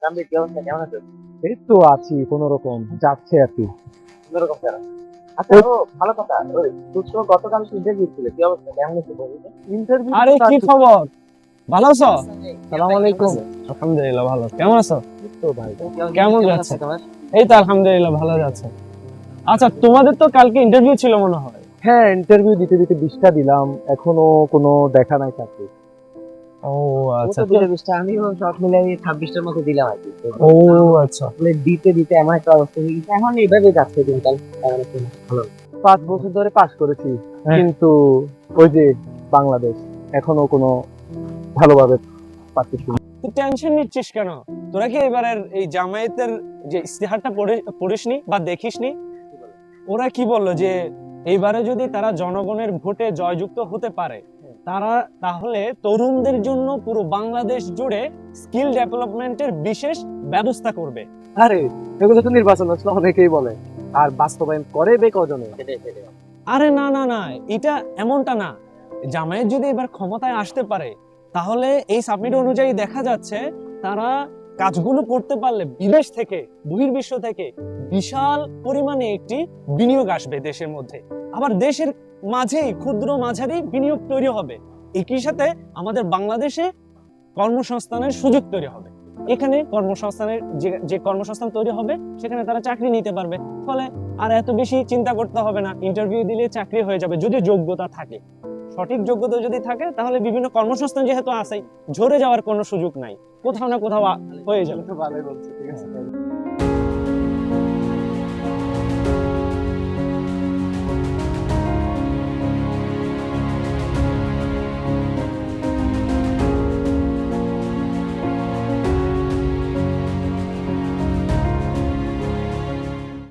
রামদীপ, কি অবস্থা, কেমন আছো? এই তো আছি কোন রকম যাচ্ছে আর কি। কোনোরকম কেন? আচ্ছা, ও ভালো কথা। ওই তো গতকাল ইন্টারভিউ ছিল, কি অবস্থা, কেমন হচ্ছে বলো তো? ইন্টারভিউ আরে কি খবর? ভালো আছো? সালাম আলাইকুম। আলহামদুলিল্লাহ ভালো। কেমন আছো? তো ভাই কেমন যাচ্ছে? এই তো আলহামদুলিল্লাহ ভালো যাচ্ছে। আচ্ছা, তোমাদের তো কালকে ইন্টারভিউ ছিল মনে হয়। হ্যাঁ, ইন্টারভিউ দিতে দিতে 20টা দিলাম, এখনো কোনো দেখা নাই চাকরি। ও ও আচ্ছা। তো দিলে 20টা, আমিও সব মিলাই 26টার মতো দিলাম আর কি। তো ও আচ্ছা। আসলে দিতে দিতে এমন একটা অবস্থা হয়ে গেছে, এখন এইভাবে যাচ্ছে দিনকাল। তেমন একটা না, ভালো। 5 বছর ধরে পাস করেছি, হ্যাঁ। কিন্তু ওই যে বাংলাদেশ, এখনো কোনো ভালোভাবে পাচ্ছি না। তুই টেনশন নিচ্ছিস কেন? তোরা কি এবারের এই জামায়াতের যে ইস্তেহারটা পড়িসনি বা দেখিসনি? ওরা কি বললো যে এইবারে যদি তারা জনগণের ভোটে জয়যুক্ত হতে পারে, তারা তাহলে তরুণদের জন্য পুরো বাংলাদেশ জুড়ে স্কিল ডেভেলপমেন্টের বিশেষ ব্যবস্থা করবে। আরে এগুলো তো নির্বাচন আসলে অনেকেই বলে, আর বাস্তবায়ন করে বে কজনে? সেটাই সেটাই। আরে না না না, এটা এমনটা না। জামায়াত যদি এবার ক্ষমতায় আসতে পারে, তাহলে এই সাবমিট অনুযায়ী দেখা যাচ্ছে তারা কাজগুলো করতে পারলে বিদেশ থেকে, বহির্বিশ্ব থেকে বিশাল পরিমাণে একটি বিনিয়োগ আসবে দেশের মধ্যে। আবার দেশের মাঝেই ক্ষুদ্র মাঝারি বিনিয়োগ তৈরি হবে। একই সাথে আমাদের বাংলাদেশে কর্মসংস্থানের সুযোগ তৈরি হবে। এখানে কর্মসংস্থানের যে কর্মসংস্থান তৈরি হবে, সেখানে তারা চাকরি নিতে পারবে। ফলে আর এত বেশি চিন্তা করতে হবে না, ইন্টারভিউ দিলে চাকরি হয়ে যাবে যদি যোগ্যতা থাকে। সঠিক যোগ্যতা যদি থাকে, তাহলে বিভিন্ন কর্মসংস্থান যেহেতু আছেই, ঝরে যাওয়ার কোনো সুযোগ নাই, কোথাও না কোথাও হয়ে যাবে। ভালোই বলছে, ঠিক আছে।